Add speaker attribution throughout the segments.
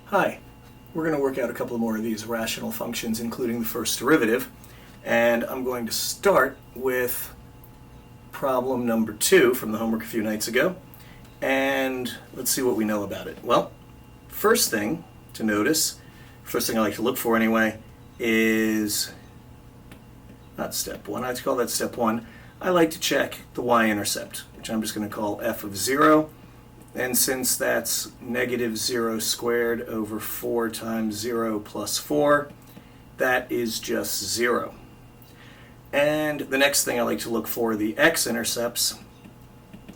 Speaker 1: Hi, we're going to work out a couple more of these rational functions, including the first derivative, and I'm going to start with problem number 2 from the homework a few nights ago, and let's see what we know about it. Well, first thing to notice, first thing I like to look for anyway, is not step 1, I'd call that step 1. I like to check the Y-intercept, which I'm just going to call f of 0. And since that's negative 0 squared over 4 times 0 plus 4, that is just 0. And the next thing I like to look for are the x-intercepts.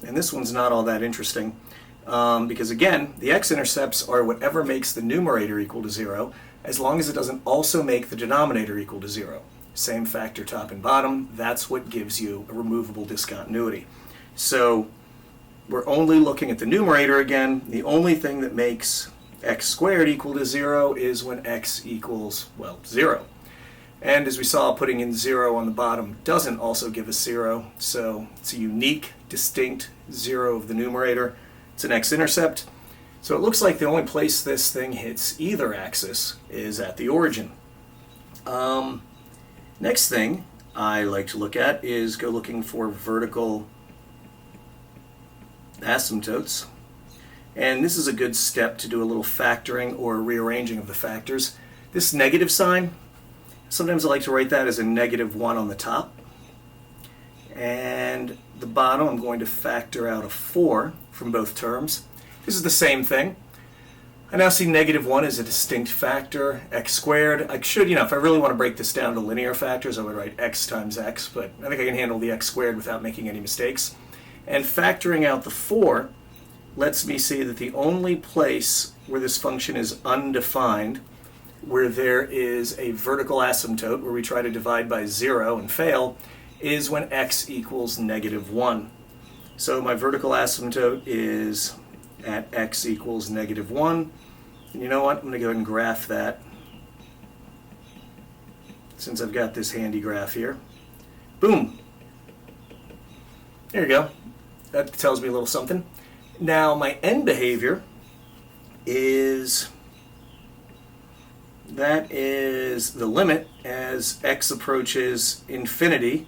Speaker 1: And this one's not all that interesting because, again, the x-intercepts are whatever makes the numerator equal to 0, as long as it doesn't also make the denominator equal to 0. Same factor top and bottom, that's what gives you a removable discontinuity. So we're only looking at the numerator again. The only thing that makes x squared equal to 0 is when x equals, well, 0. And as we saw, putting in 0 on the bottom doesn't also give us 0, so it's a unique, distinct 0 of the numerator. It's an x-intercept. So it looks like the only place this thing hits either axis is at the origin. Next thing I like to look at is go looking for vertical asymptotes. And this is a good step to do a little factoring or rearranging of the factors. This negative sign, sometimes I like to write that as a negative 1 on the top. And the bottom, I'm going to factor out a 4 from both terms. This is the same thing. I now see negative 1 as a distinct factor, x squared. I should, if I really want to break this down to linear factors, I would write x times x, but I think I can handle the x squared without making any mistakes. And factoring out the 4 lets me see that the only place where this function is undefined, where there is a vertical asymptote, where we try to divide by 0 and fail, is when x equals negative 1. So my vertical asymptote is at x equals negative 1. And you know what? I'm going to go ahead and graph that, since I've got this handy graph here. Boom! There you go. That tells me a little something. Now my end behavior is, that is the limit as x approaches infinity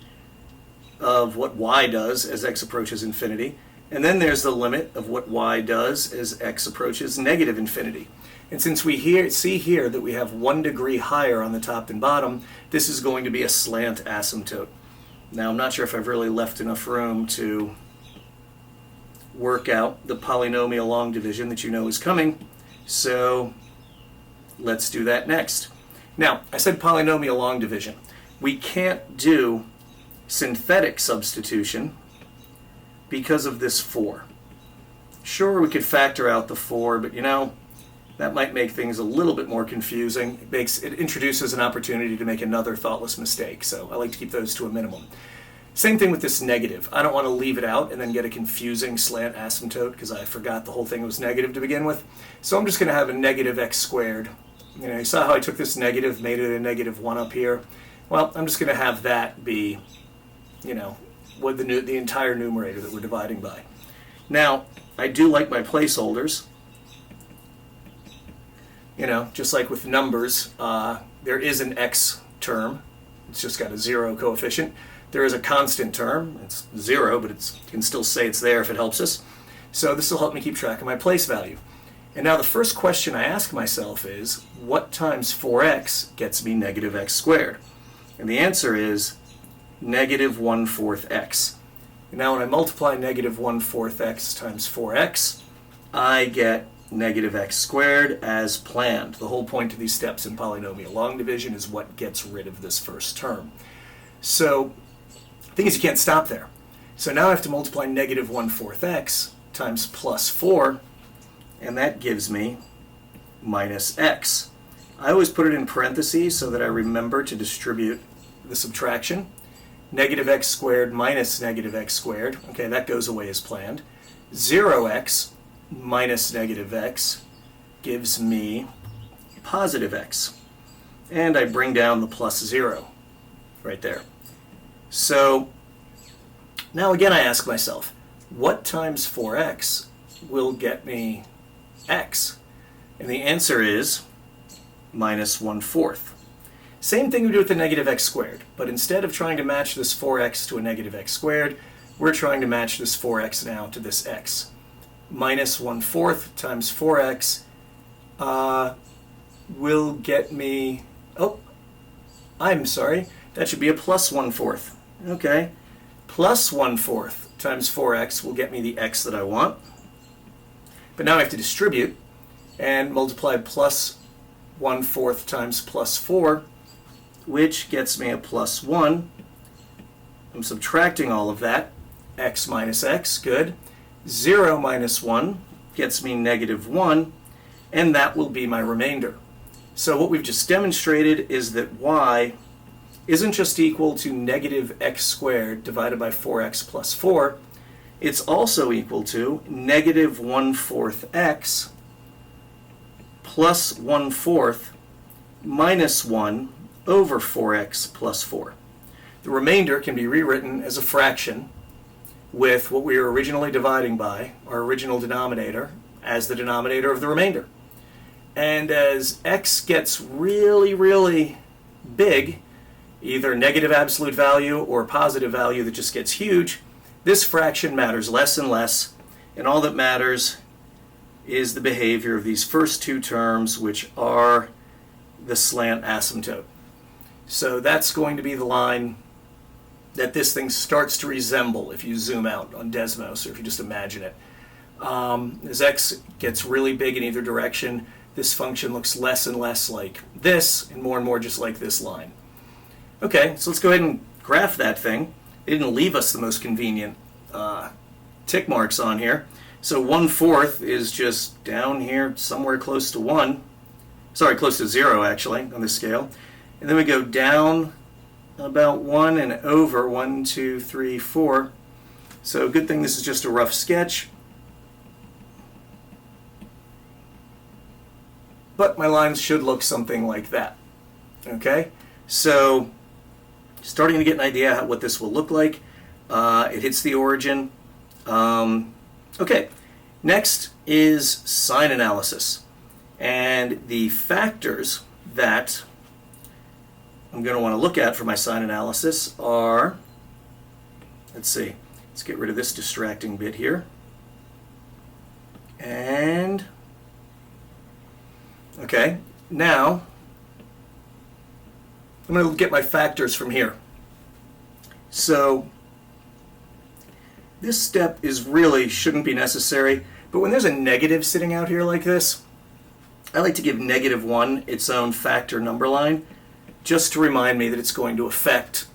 Speaker 1: of what y does as x approaches infinity. And then there's the limit of what y does as x approaches negative infinity. And since we see here that we have 1 degree higher on the top than bottom, this is going to be a slant asymptote. Now I'm not sure if I've really left enough room to work out the polynomial long division that you know is coming, so let's do that next. Now, I said polynomial long division. We can't do synthetic substitution because of this 4. Sure, we could factor out the 4, but that might make things a little bit more confusing. It introduces an opportunity to make another thoughtless mistake, so I like to keep those to a minimum. Same thing with this negative. I don't want to leave it out and then get a confusing slant asymptote because I forgot the whole thing was negative to begin with. So I'm just going to have a negative x squared. You saw how I took this negative, made it a negative 1 up here. Well, I'm just going to have that be, what the entire numerator that we're dividing by. Now, I do like my placeholders. Just like with numbers, there is an x term. It's just got a 0 coefficient. There is a constant term. It's 0, but you can still say it's there if it helps us. So this will help me keep track of my place value. And now the first question I ask myself is, what times 4x gets me negative x squared? And the answer is negative 1/4 x. And now when I multiply negative 1/4 x times 4x, I get negative x squared as planned. The whole point of these steps in polynomial long division is what gets rid of this first term. So the thing is, you can't stop there. So now I have to multiply negative 1/4 x times plus 4, and that gives me minus x. I always put it in parentheses so that I remember to distribute the subtraction. Negative x squared minus negative x squared. Okay, that goes away as planned. 0x minus negative x gives me positive x. And I bring down the plus 0 right there. So now again I ask myself, what times 4x will get me x? And the answer is minus 1/4. Same thing we do with the negative x squared, but instead of trying to match this 4x to a negative x squared, we're trying to match this 4x now to this x. Minus 1/4 times 4x will get me, oh, I'm sorry, that should be a plus 1/4. Okay, plus 1/4 times 4x will get me the x that I want. But now I have to distribute and multiply plus 1/4 times plus 4, which gets me a plus 1. I'm subtracting all of that. X minus x, good. 0 minus 1 gets me negative 1, and that will be my remainder. So what we've just demonstrated is that y isn't just equal to negative x squared divided by 4x plus 4. It's also equal to negative 1/4 x plus 1/4 minus 1 over 4x plus 4. The remainder can be rewritten as a fraction with what we were originally dividing by, our original denominator, as the denominator of the remainder. And as x gets really, really big, either negative absolute value or positive value that just gets huge, this fraction matters less and less, and all that matters is the behavior of these first two terms, which are the slant asymptote. So that's going to be the line that this thing starts to resemble if you zoom out on Desmos, or if you just imagine it. As x gets really big in either direction, this function looks less and less like this, and more just like this line. Okay, so let's go ahead and graph that thing. It didn't leave us the most convenient tick marks on here. So 1/4 is just down here somewhere close to 1. Sorry, close to 0 actually on this scale. And then we go down about 1 and over 1, 2, 3, 4. So good thing this is just a rough sketch. But my lines should look something like that. Okay, so starting to get an idea how, what this will look like. It hits the origin. Okay, next is sign analysis. And the factors that I'm going to want to look at for my sign analysis are, let's see, let's get rid of this distracting bit here. And, okay, now I'm going to get my factors from here. So this step is really shouldn't be necessary, but when there's a negative sitting out here like this, I like to give negative 1 its own factor number line, just to remind me that it's going to affect,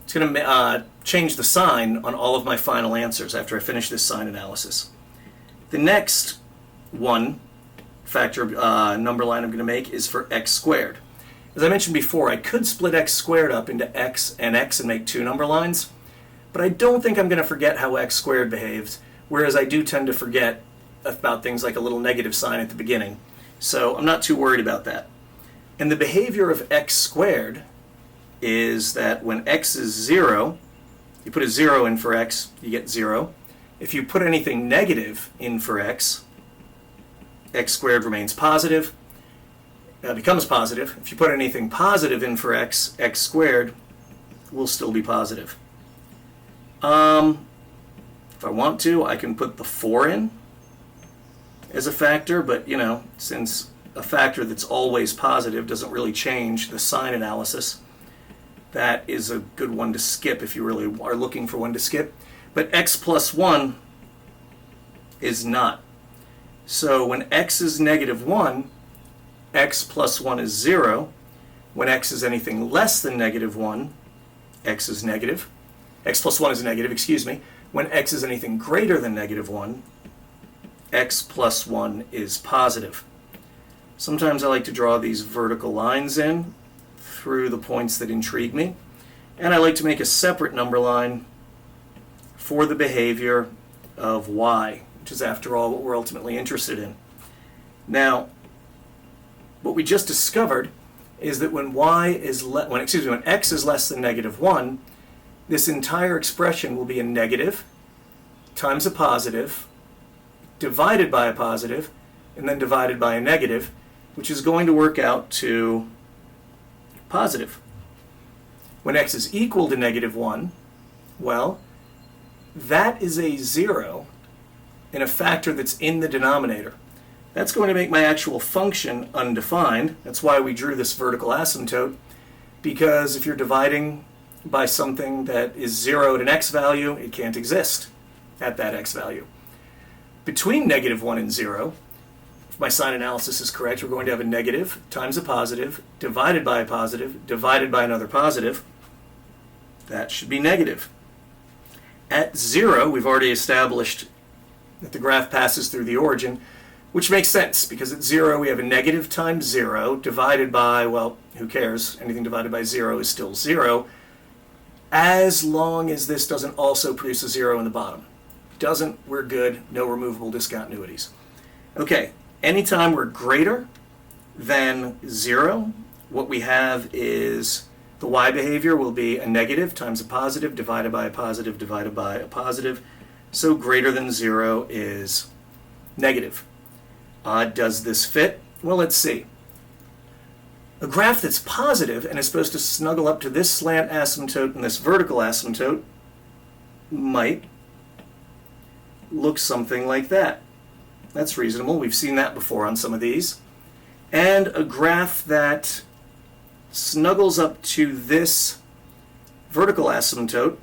Speaker 1: it's going to change the sign on all of my final answers after I finish this sign analysis. The next one factor number line I'm going to make is for x squared. As I mentioned before, I could split x squared up into x and make 2 number lines, but I don't think I'm going to forget how x squared behaves, whereas I do tend to forget about things like a little negative sign at the beginning. So I'm not too worried about that. And the behavior of x squared is that when x is 0, you put a 0 in for x, you get 0. If you put anything negative in for x, x squared remains positive, becomes positive. If you put anything positive in for x, x squared will still be positive. If I want to, I can put the 4 in as a factor, but you know, since a factor that's always positive doesn't really change the sign analysis, that is a good one to skip if you really are looking for one to skip. But x plus 1 is not. So when x is negative 1, x plus 1 is 0. When x is anything less than negative 1, x is negative. X plus 1 is negative, excuse me. When x is anything greater than negative 1, x plus 1 is positive. Sometimes I like to draw these vertical lines in through the points that intrigue me. And I like to make a separate number line for the behavior of y, which is after all what we're ultimately interested in. Now, what we just discovered is that when when x is less than negative 1, this entire expression will be a negative times a positive divided by a positive and then divided by a negative, which is going to work out to positive. When x is equal to -1, well, that is a 0 in a factor that's in the denominator. That's going to make my actual function undefined. That's why we drew this vertical asymptote, because if you're dividing by something that is 0 at an x value, it can't exist at that x value. Between -1 and 0, if my sign analysis is correct, we're going to have a negative times a positive, divided by a positive, divided by another positive. That should be negative. At 0, we've already established that the graph passes through the origin, which makes sense, because at 0 we have a negative times 0 divided by, well, who cares? Anything divided by 0 is still 0, as long as this doesn't also produce a 0 in the bottom. Doesn't, we're good, no removable discontinuities. Okay, anytime we're greater than 0, what we have is the y behavior will be a negative times a positive divided by a positive divided by a positive. So greater than 0 is negative. Does this fit? Well, let's see. A graph that's positive and is supposed to snuggle up to this slant asymptote and this vertical asymptote might look something like that. That's reasonable. We've seen that before on some of these. And a graph that snuggles up to this vertical asymptote,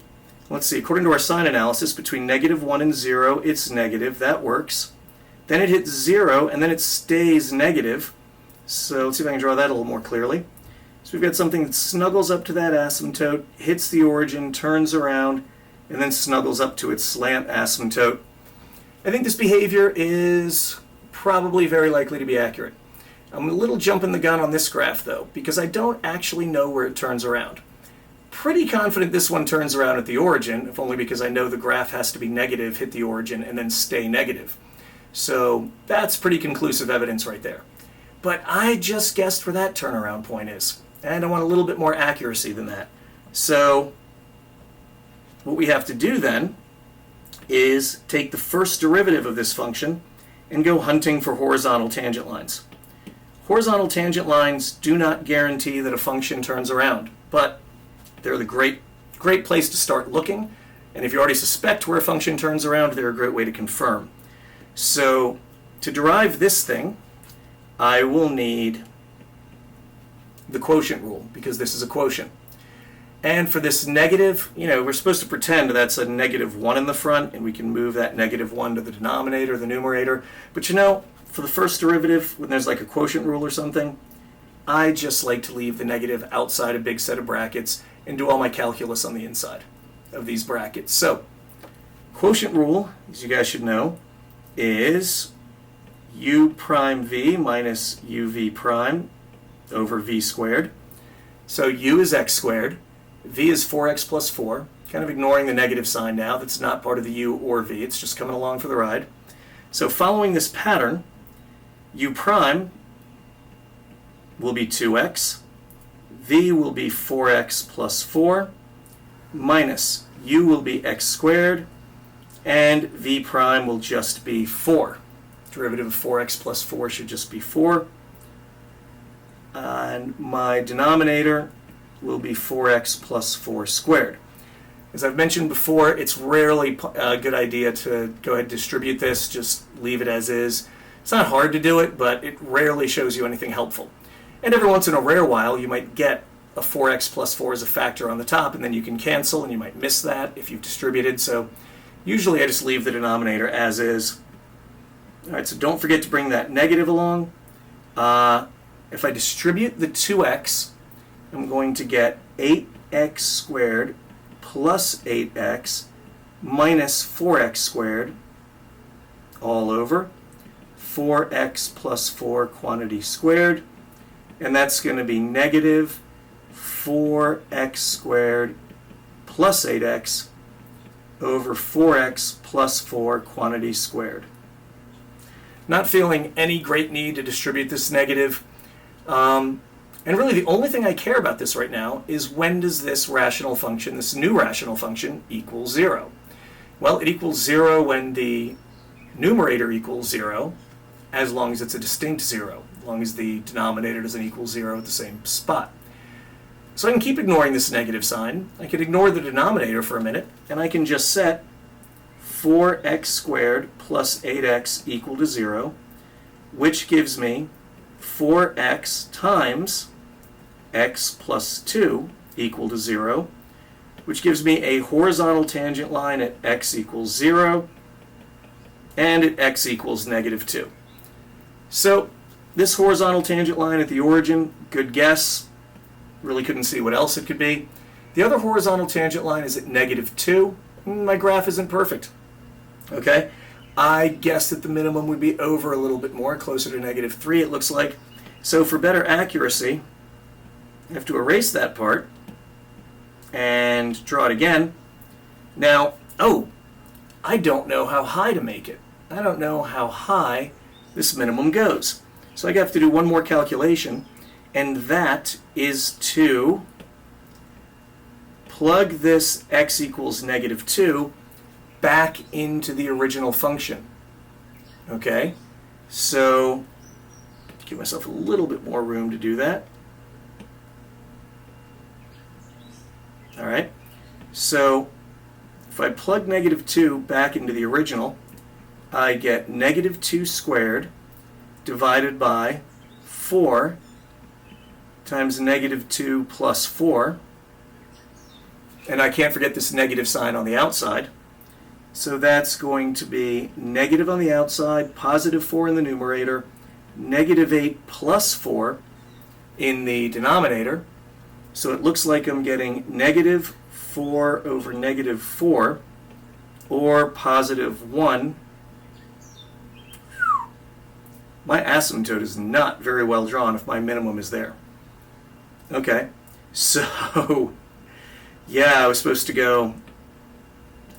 Speaker 1: let's see, according to our sign analysis, between -1 and 0, it's negative. That works. Then it hits 0, and then it stays negative. So let's see if I can draw that a little more clearly. So we've got something that snuggles up to that asymptote, hits the origin, turns around, and then snuggles up to its slant asymptote. I think this behavior is probably very likely to be accurate. I'm a little jumping the gun on this graph, though, because I don't actually know where it turns around. Pretty confident this one turns around at the origin, if only because I know the graph has to be negative, hit the origin, and then stay negative. So that's pretty conclusive evidence right there. But I just guessed where that turnaround point is, and I want a little bit more accuracy than that. So what we have to do then is take the first derivative of this function and go hunting for horizontal tangent lines. Horizontal tangent lines do not guarantee that a function turns around, but they're the great place to start looking, and if you already suspect where a function turns around, they're a great way to confirm. So to derive this thing, I will need the quotient rule, because this is a quotient. And for this negative, we're supposed to pretend that's a -1 in the front, and we can move that -1 to the denominator, the numerator. But for the first derivative, when there's like a quotient rule or something, I just like to leave the negative outside a big set of brackets and do all my calculus on the inside of these brackets. So, quotient rule, as you guys should know, is u prime v minus uv prime over v squared. So u is x squared, v is 4x plus 4, kind of ignoring the negative sign now. That's not part of the u or v, it's just coming along for the ride. So following this pattern, u prime will be 2x, v will be 4x plus 4, minus u will be x squared, and v prime will just be 4. Derivative of 4x plus 4 should just be 4. And my denominator will be 4x plus 4 squared. As I've mentioned before, it's rarely a good idea to go ahead and distribute this, just leave it as is. It's not hard to do it, but it rarely shows you anything helpful. And every once in a rare while, you might get a 4x plus 4 as a factor on the top, and then you can cancel, and you might miss that if you've distributed. So usually I just leave the denominator as is. All right, so don't forget to bring that negative along. If I distribute the 2x, I'm going to get 8x squared plus 8x minus 4x squared all over 4x plus 4 quantity squared, and that's going to be negative 4x squared plus 8x over 4x plus 4 quantity squared. Not feeling any great need to distribute this negative. And really the only thing I care about this right now is when does this rational function, this new rational function, equal 0? Well, it equals 0 when the numerator equals 0, as long as it's a distinct 0, as long as the denominator doesn't equal 0 at the same spot. So I can keep ignoring this negative sign. I can ignore the denominator for a minute, and I can just set 4x squared plus 8x equal to 0, which gives me 4x times x plus 2 equal to 0, which gives me a horizontal tangent line at x equals 0 and at x equals negative 2. So this horizontal tangent line at the origin, good guess. Really couldn't see what else it could be. The other horizontal tangent line is at negative 2. My graph isn't perfect. Okay? I guess that the minimum would be over a little bit more, closer to negative 3 it looks like. So for better accuracy, I have to erase that part and draw it again. Now, I don't know how high to make it. I don't know how high this minimum goes. So I have to do one more calculation, and that is to plug this x equals negative 2 back into the original function. Okay? So, give myself a little bit more room to do that. Alright? So, if I plug negative 2 back into the original, I get negative 2 squared divided by 4 times negative 2 plus 4. And I can't forget this negative sign on the outside. So that's going to be negative on the outside, positive 4 in the numerator, negative 8 plus 4 in the denominator. So it looks like I'm getting negative 4 over negative 4, or positive 1. My asymptote is not very well drawn if my minimum is there. Okay, so yeah, I was supposed to go,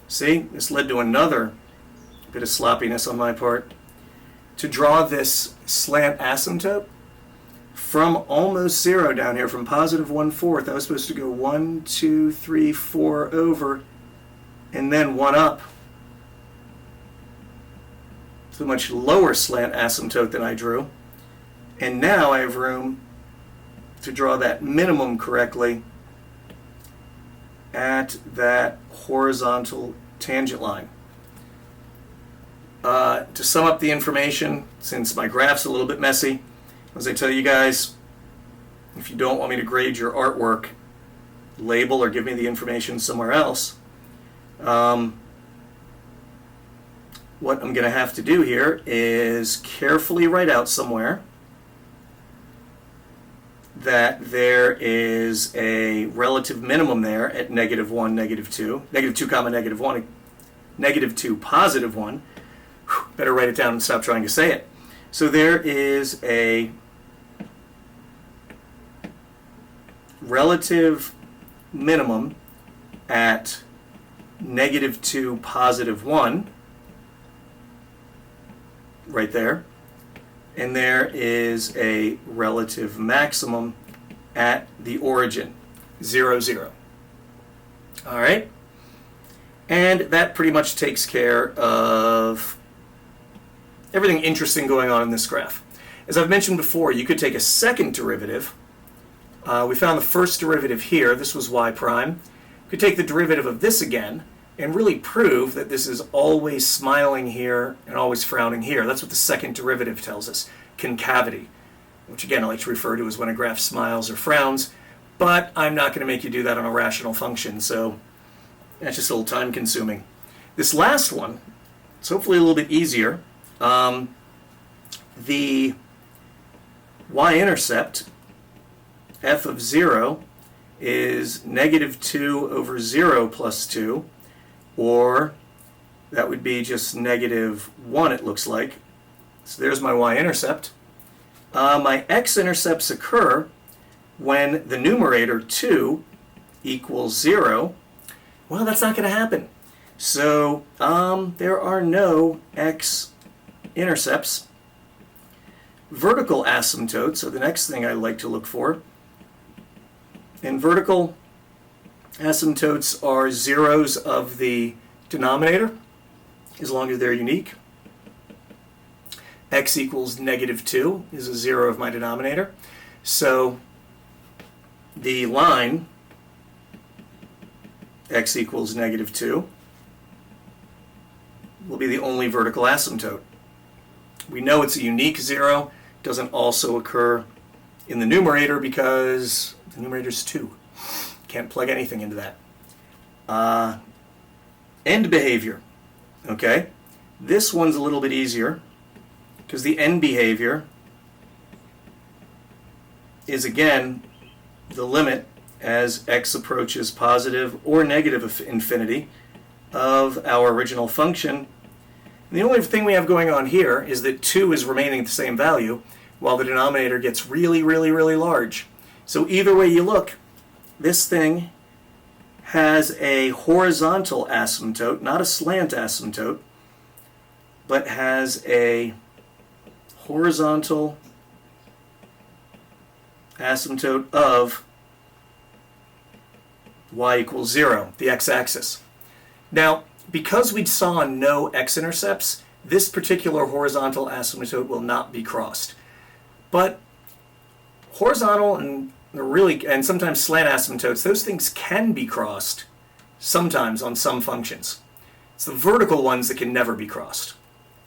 Speaker 1: see, this led to another bit of sloppiness on my part. To draw this slant asymptote from almost 0 down here, from positive 1/4, I was supposed to go 1, 2, 3, 4 over, and then 1 up. It's a much lower slant asymptote than I drew. And now I have room to draw that minimum correctly at that horizontal tangent line. To sum up the information, since my graph's a little bit messy, as I tell you guys, if you don't want me to grade your artwork, label or give me the information somewhere else, what I'm going to have to do here is carefully write out somewhere that there is a relative minimum there at negative 1, negative 2, negative 2 comma negative 1, negative 2 positive 1. Better write it down and stop trying to say it. So there is a relative minimum at negative 2 positive 1 right there, and there is a relative maximum at the origin, 0, 0. All right? And that pretty much takes care of everything interesting going on in this graph. As I've mentioned before, you could take a second derivative. We found the first derivative here. This was y prime. You could take the derivative of this again and really prove that this is always smiling here and always frowning here. That's what the second derivative tells us, concavity, which again I like to refer to as when a graph smiles or frowns, but I'm not going to make you do that on a rational function, so that's just a little time consuming. This last one, it's hopefully a little bit easier. The y-intercept, f of 0, is negative 2 over 0 plus 2, or that would be just negative 1, it looks like. So there's my y-intercept. My x-intercepts occur when the numerator 2 equals 0. Well, that's not going to happen. So there are no x-intercepts. Vertical asymptotes are the next thing I like to look for. And vertical asymptotes are zeros of the denominator, as long as they're unique. x equals -2 is a 0 of my denominator. So the line x equals -2 will be the only vertical asymptote. We know it's a unique 0. It doesn't also occur in the numerator because the numerator is 2. Can't plug anything into that. End behavior. Okay, this one's a little bit easier because the end behavior is again the limit as x approaches positive or negative infinity of our original function. And the only thing we have going on here is that 2 is remaining the same value while the denominator gets really, really, really large. So either way you look, this thing has a horizontal asymptote, not a slant asymptote, but has a horizontal asymptote of y equals 0, the x-axis. Now, because we saw no x-intercepts, this particular horizontal asymptote will not be crossed. But horizontal and sometimes slant asymptotes, those things can be crossed sometimes on some functions. It's the vertical ones that can never be crossed.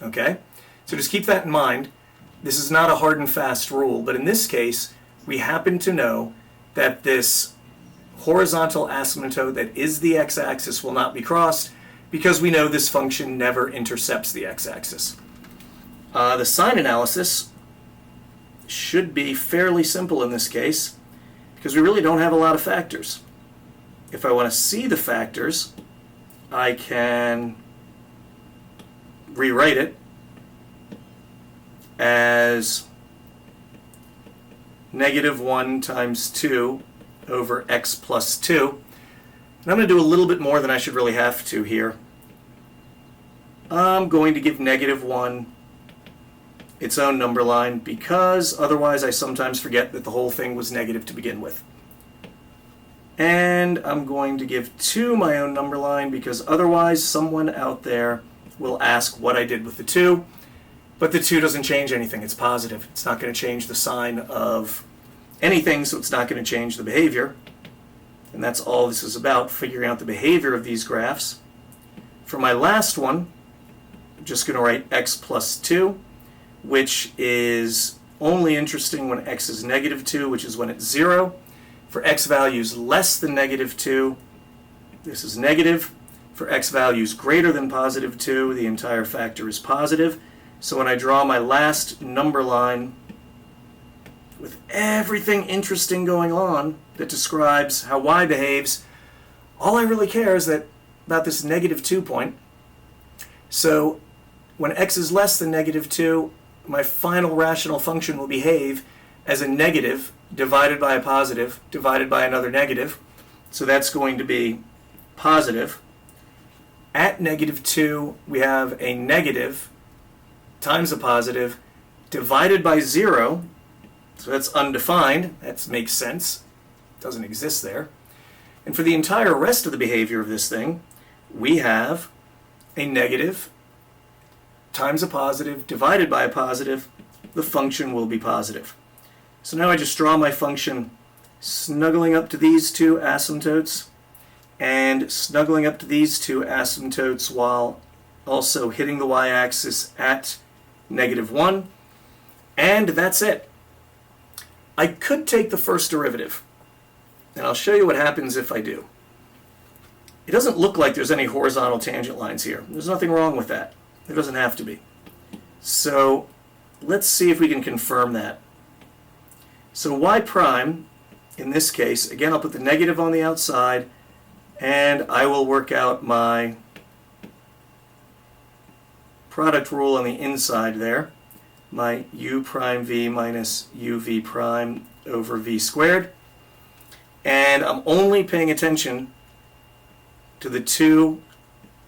Speaker 1: Okay? So just keep that in mind. This is not a hard and fast rule, but in this case, we happen to know that this horizontal asymptote that is the x-axis will not be crossed because we know this function never intercepts the x-axis. The sign analysis should be fairly simple in this case because we really don't have a lot of factors. If I want to see the factors, I can rewrite it as -1 times 2 over x plus 2. And I'm going to do a little bit more than I should really have to here. I'm going to give -1 its own number line because otherwise I sometimes forget that the whole thing was negative to begin with. And I'm going to give 2 my own number line because otherwise someone out there will ask what I did with the 2. But the 2 doesn't change anything. It's positive. It's not going to change the sign of anything, so it's not going to change the behavior. And that's all this is about, figuring out the behavior of these graphs. For my last one, I'm just going to write x plus 2, which is only interesting when x is -2, which is when it's 0. For x values less than -2, this is negative. For x values greater than +2, the entire factor is positive. So when I draw my last number line with everything interesting going on that describes how y behaves, all I really care is that about this -2 point. So when x is less than -2, my final rational function will behave as a negative divided by a positive divided by another negative. So that's going to be positive. At -2, we have a negative times a positive divided by 0. So that's undefined. That makes sense. Doesn't exist there. And for the entire rest of the behavior of this thing, we have a negative times a positive divided by a positive. The function will be positive. So now I just draw my function snuggling up to these two asymptotes and snuggling up to these two asymptotes while also hitting the y-axis at -1. And that's it. I could take the first derivative, and I'll show you what happens if I do. It doesn't look like there's any horizontal tangent lines here. There's nothing wrong with that. There doesn't have to be. So let's see if we can confirm that. So y prime, in this case, again I'll put the negative on the outside, and I will work out my product rule on the inside there. My u prime v minus uv prime over v squared. And I'm only paying attention to the 2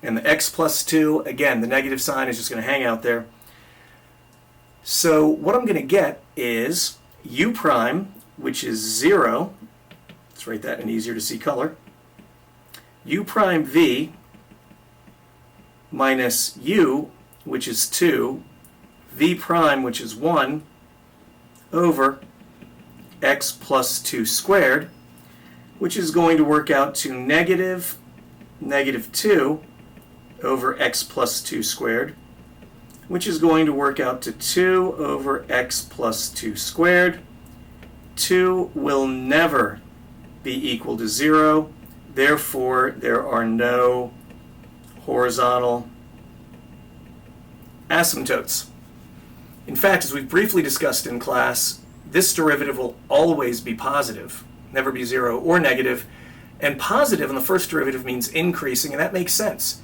Speaker 1: and the x plus 2. Again, the negative sign is just going to hang out there. So what I'm going to get is u prime, which is 0. Let's write that in easier to see color. U prime v minus u, which is 2, v prime, which is 1, over x plus 2 squared, which is going to work out to negative 2 over x plus 2 squared, which is going to work out to 2 over x plus 2 squared. 2 will never be equal to 0. Therefore, there are no horizontal asymptotes. In fact, as we've briefly discussed in class, this derivative will always be positive, never be 0 or negative. And positive in the first derivative means increasing, and that makes sense.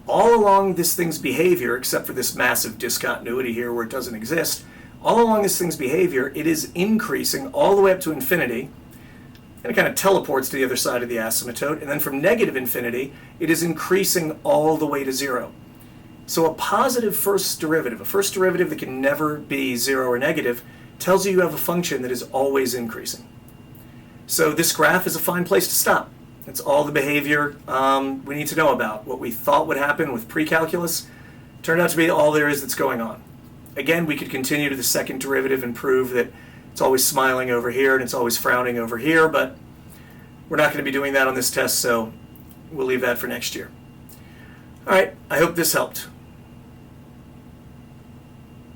Speaker 1: All along this thing's behavior, except for this massive discontinuity here where it doesn't exist, all along this thing's behavior, it is increasing all the way up to infinity, and it kind of teleports to the other side of the asymptote, and then from negative infinity, it is increasing all the way to 0. So a positive first derivative, a first derivative that can never be 0 or negative, tells you have a function that is always increasing. So this graph is a fine place to stop. It's all the behavior we need to know about. What we thought would happen with pre-calculus turned out to be all there is that's going on. Again, we could continue to the second derivative and prove that it's always smiling over here and it's always frowning over here, but we're not going to be doing that on this test, so we'll leave that for next year. All right, I hope this helped.